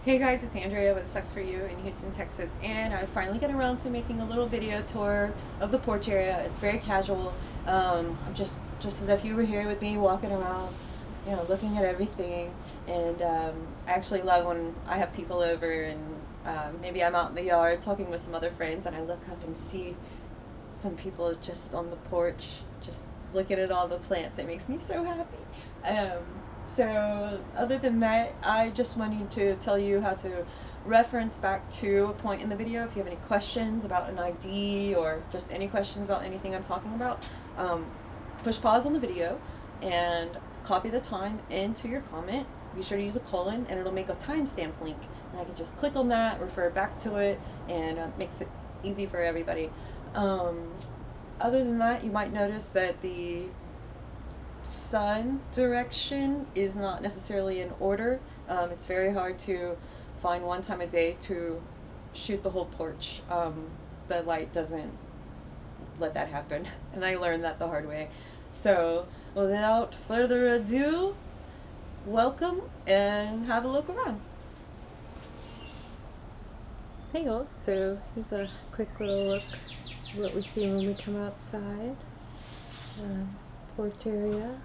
Hey guys, it's Andrea with Sucs for You in Houston, Texas, and I finally get around to making a little video tour of the porch area. It's very casual. I'm just as if you were here with me, walking around, looking at everything. And I actually love when I have people over and maybe I'm out in the yard talking with some other friends, and I look up and see some people just on the porch, just looking at all the plants. It makes me so happy. Um, so, other than that, I just wanted to tell you how to reference back to a point in the video if you have any questions about an ID or just any questions about anything I'm talking about. Um, Push pause on the video and copy the time into your comment. Be sure to use a colon, and it'll make a timestamp link. And I can just click on that, refer back to it, and makes it easy for everybody. Um, Other than that, you might notice that the sun direction is not necessarily in order. It's very hard to find one time a day to shoot the whole porch. The light doesn't let that happen, and I learned that the hard way. So, without further ado, welcome and have a look around. Hey y'all, so here's a quick little look what we see when we come outside. Porch area.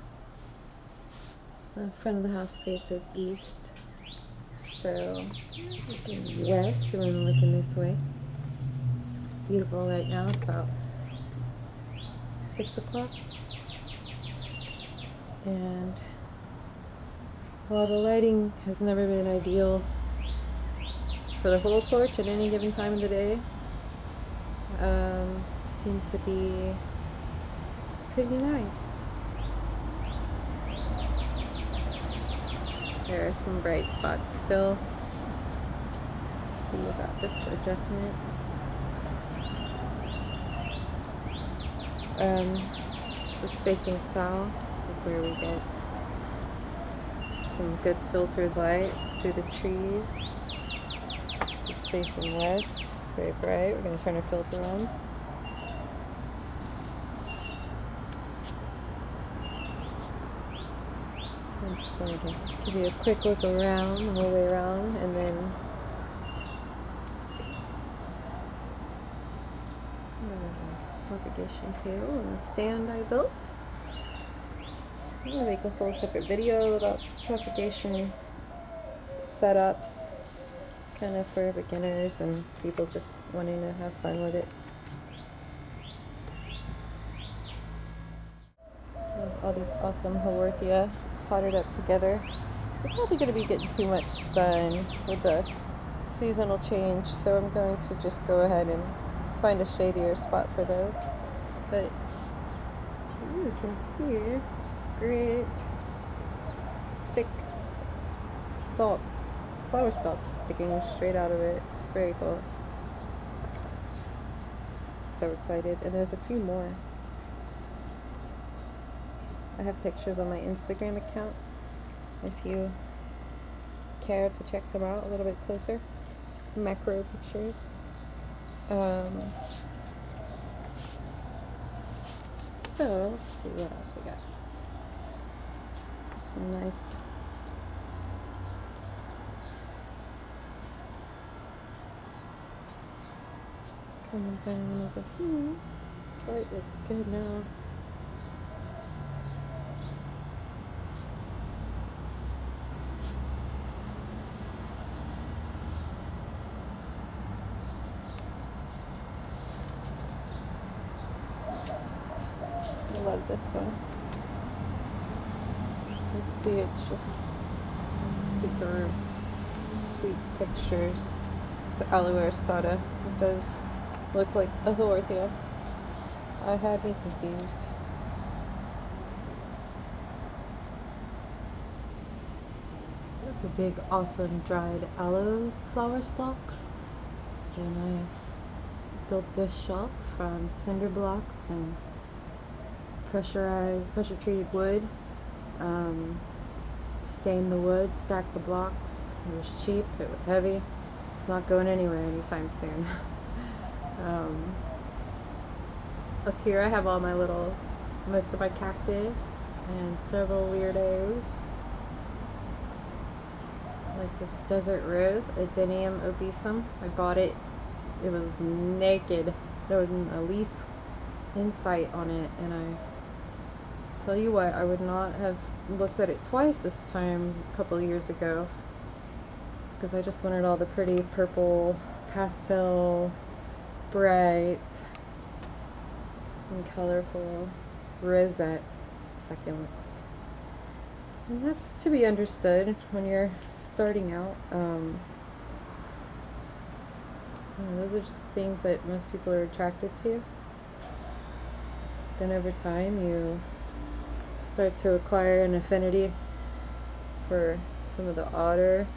The front of the house faces east, so looking west, and we're looking this way. It's beautiful right now. It's about 6 o'clock, and while the lighting has never been ideal for the whole porch at any given time of the day, seems to be pretty nice. There are some bright spots still. Let's see about this adjustment. This is facing south. This is where we get some good filtered light through the trees. This is facing west. It's very bright. We're going to turn our filter on. I just wanted to give you a quick look around, the whole way around, and then propagation table and the stand I built. I'm going to make a whole separate video about propagation setups, kind of for beginners and people just wanting to have fun with it. All these awesome Haworthia potted up together. We're probably going to be getting too much sun with the seasonal change, so I'm going to just go ahead and find a shadier spot for those. But you can see it's great thick stalk, flower stalks sticking straight out of it. It's very cool. So excited. And there's a few more. I have pictures on my Instagram account if you care to check them out a little bit closer. Macro pictures. So let's see what else we got. Some nice coming down over here. Light looks good now. I love this one. You can see it's just super sweet textures. It's aloe aristata. It does look like a Haworthia. I had me confused. That's a big, awesome dried aloe flower stalk. And I built this shelf from cinder blocks and pressure treated wood. Stained the wood, stacked the blocks. It was cheap, it was heavy. It's not going anywhere anytime soon. Up here I have all my most of my cactus and several weirdos. like this desert rose, Adenium obesum. I bought it. It was naked. There wasn't a leaf in sight on it, and I tell you what, I would not have looked at it twice this time a couple of years ago, because I just wanted all the pretty purple, pastel, bright, and colorful rosette succulents. And that's to be understood when you're starting out. Those are just things that most people are attracted to. Then over time you start to acquire an affinity for some of the odder,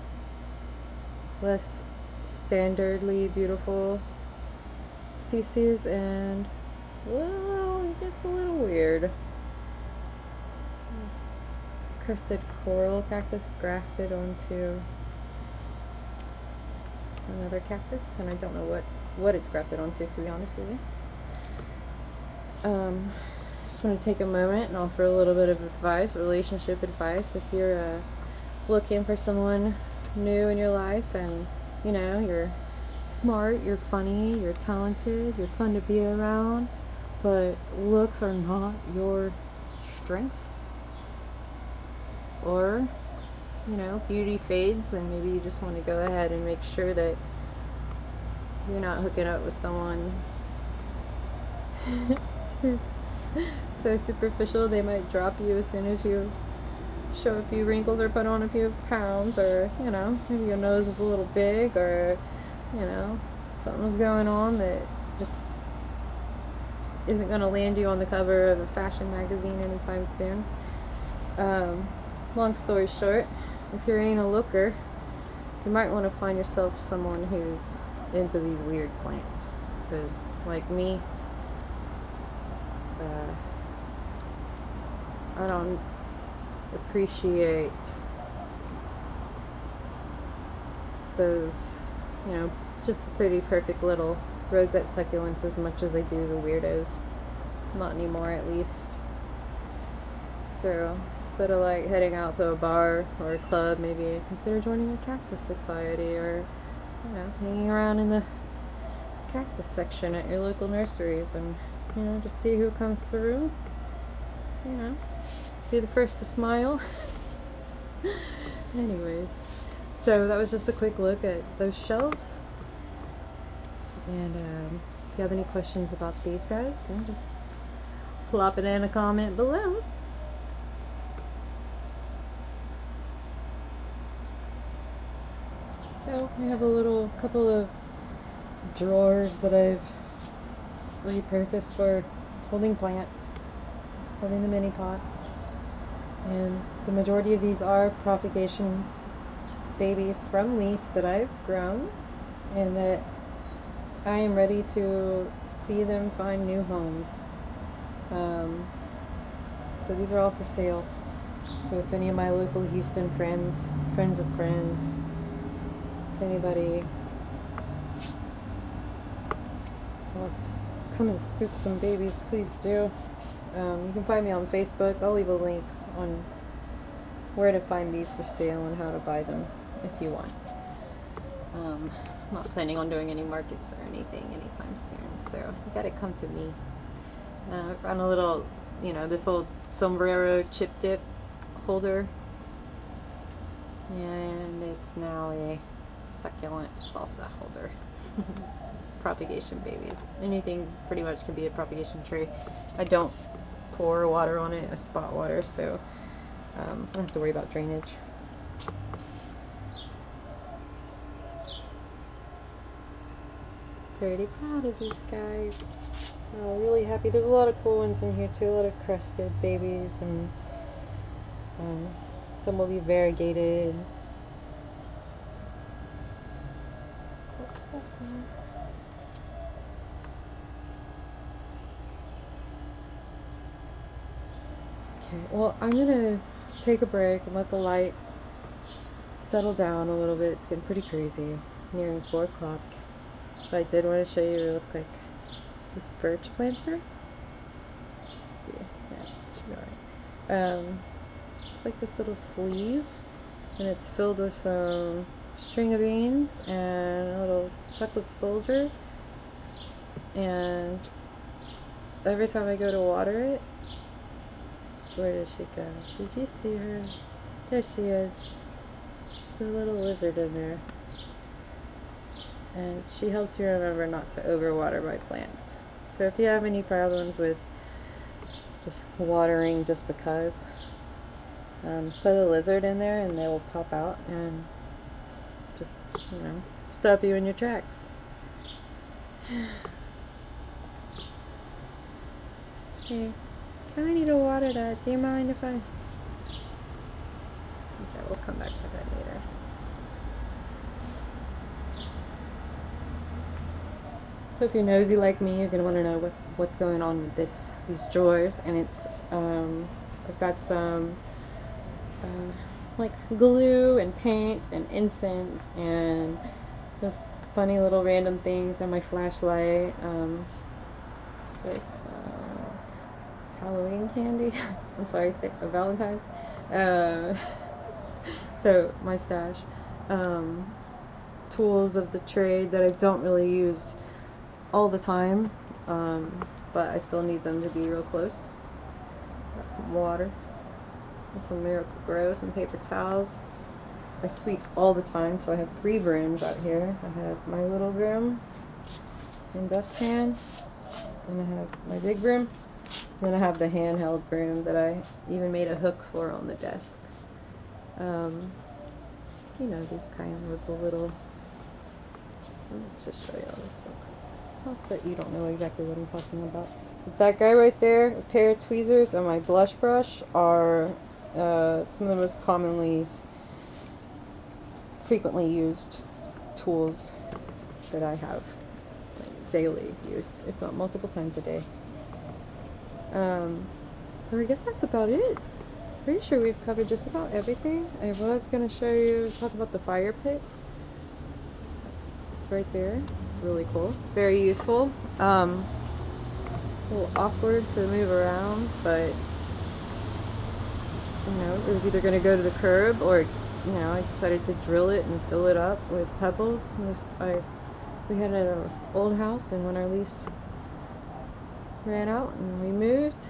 less standardly beautiful species, and well, it gets a little weird. Crested coral cactus grafted onto another cactus, and I don't know what it's grafted onto, to be honest with you. Just want to take a moment and offer a little bit of advice, relationship advice. If you're looking for someone new in your life, and you know, you're smart, you're funny, you're talented, you're fun to be around, but looks are not your strength, or you know, beauty fades, and maybe you just want to go ahead and make sure that you're not hooking up with someone who's so superficial they might drop you as soon as you show a few wrinkles or put on a few pounds, or you know, maybe your nose is a little big, or you know, something's going on that just isn't going to land you on the cover of a fashion magazine anytime soon. Long story short, if you're ain't a looker, you might want to find yourself someone who's into these weird plants, because like me, I don't appreciate those, you know, just the pretty perfect little rosette succulents as much as I do the weirdos. Not anymore, at least. So instead of like heading out to a bar or a club, maybe consider joining a cactus society, or you know, hanging around in the cactus section at your local nurseries, and you know, just see who comes through. You know, be the first to smile. Anyways, so that was just a quick look at those shelves. And if you have any questions about these guys, then just plop it in a comment below. So I have a couple of drawers that I've repurposed for holding plants, holding the mini pots, and the majority of these are propagation babies from leaf that I've grown, and that I am ready to see them find new homes. So these are all for sale. So if any of my local Houston friends of friends, if anybody wants to come and scoop some babies, please do. You can find me on Facebook. I'll leave a link on where to find these for sale and how to buy them if you want. I'm not planning on doing any markets or anything anytime soon, so you gotta come to me. I found a little, you know, this little sombrero chip dip holder, and it's now a succulent salsa holder. Propagation babies. Anything pretty much can be a propagation tray. I don't pour water on it, I spot water, so I don't have to worry about drainage. Pretty proud of these guys. Oh, really happy. There's a lot of cool ones in here too, a lot of crested babies, and some will be variegated. Cool stuff, man. Okay, well, I'm gonna take a break and let the light settle down a little bit. It's getting pretty crazy, nearing 4 o'clock. But I did want to show you real quick this birch planter. Let's see, yeah, should be alright. It's like this little sleeve, and it's filled with some string of beans and a little chocolate soldier. And every time I go to water it, where does she go? Did you see her? There she is. The little lizard in there. And she helps me remember not to overwater my plants. So if you have any problems with just watering just because, put a lizard in there and they will pop out and just, stop you in your tracks. Hey, kind of need to water that. Do you mind if I... Okay, we'll come back to that later. So if you're nosy like me, you're going to want to know what's going on with these drawers. And it's, I've got some like glue and paint and incense and just funny little random things and my flashlight. So it's Halloween candy. I'm sorry, Valentine's. So my stash. Tools of the trade that I don't really use all the time, but I still need them to be real close. Got some water, and some Miracle Grow, some paper towels. I sweep all the time, so I have 3 brooms out here. I have my little broom and dustpan, and I have my big broom, and then I have the handheld broom that I even made a hook for on the desk. These kind of the little, let's just show you all this one. Not that you don't know exactly what I'm talking about. That guy right there, a pair of tweezers, and my blush brush are some of the most frequently used tools that I have, like daily use, if not multiple times a day. So I guess that's about it. Pretty sure we've covered just about everything. I was going to talk about the fire pit. It's right there. It's really cool. Very useful. A little awkward to move around, but it was either going to go to the curb or, I decided to drill it and fill it up with pebbles. We had an old house, and when our lease ran out and we moved,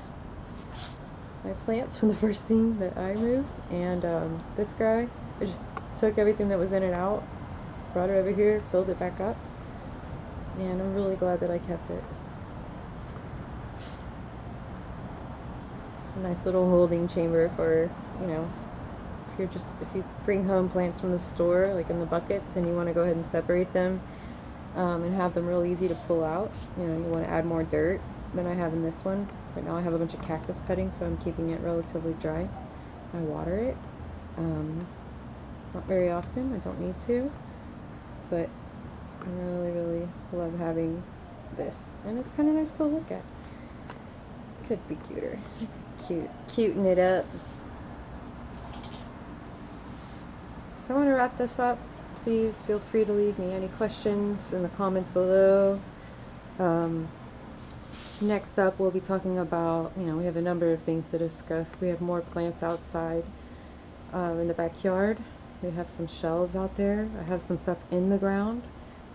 my plants were the first thing that I moved, and this guy, I just took everything that was in and out, brought it over here, filled it back up, and I'm really glad that I kept it. It's a nice little holding chamber for, if you bring home plants from the store, like in the buckets, and you want to go ahead and separate them and have them real easy to pull out. You want to add more dirt than I have in this one. Right now I have a bunch of cactus cuttings, so I'm keeping it relatively dry. I water it. Not very often, I don't need to, but I really, really love having this. And it's kind of nice to look at. Could be cuter. Cuten it up. So I want to wrap this up. Please feel free to leave me any questions in the comments below. Next up, we'll be talking about, we have a number of things to discuss. We have more plants outside in the backyard. We have some shelves out there. I have some stuff in the ground.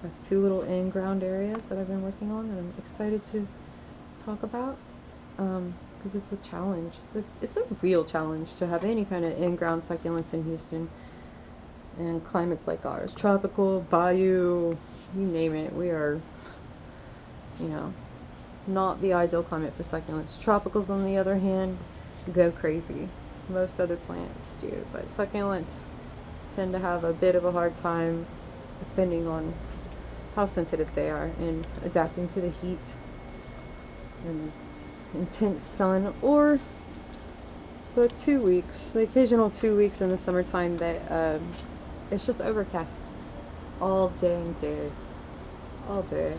I have 2 little in-ground areas that I've been working on that I'm excited to talk about because it's a challenge. It's a real challenge to have any kind of in-ground succulents in Houston and climates like ours. Tropical, bayou, you name it. We are, not the ideal climate for succulents. Tropicals, on the other hand, go crazy. Most other plants do, but succulents tend to have a bit of a hard time depending on how sensitive they are in adapting to the heat and intense sun, or the occasional 2 weeks in the summertime that it's just overcast all dang day. All day.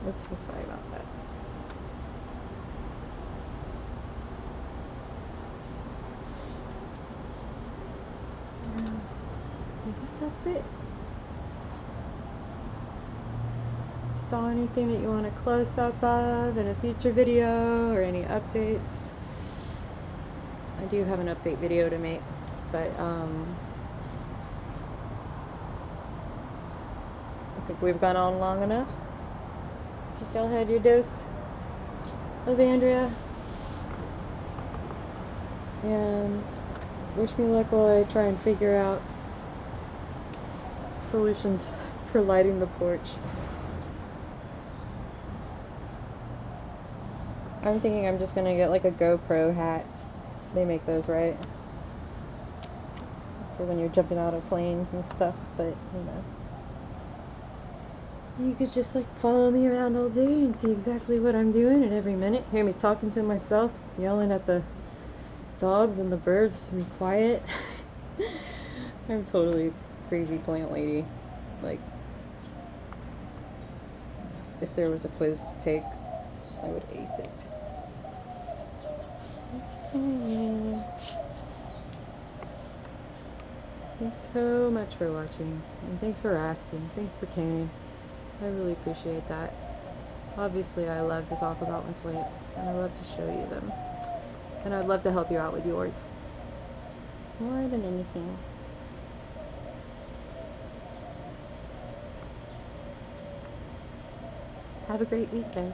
Oops, so sorry about that. I guess that's it. Saw anything that you want a close-up of in a future video or any updates? I do have an update video to make. but I think we've gone on long enough. I think y'all had your dose of Andrea. And wish me luck while I try and figure out solutions for lighting the porch. I'm thinking I'm just gonna get like a GoPro hat. They make those, right? For when you're jumping out of planes and stuff, but you know. You could just like follow me around all day and see exactly what I'm doing at every minute. Hear me talking to myself, yelling at the dogs and the birds to be quiet. I'm totally crazy plant lady. Like, if there was a quiz to take, I would ace it. Okay. Thanks so much for watching, and thanks for asking. Thanks for caring. I really appreciate that. Obviously, I love to talk about my plants, and I love to show you them. And I'd love to help you out with yours. More than anything. Have a great week, guys.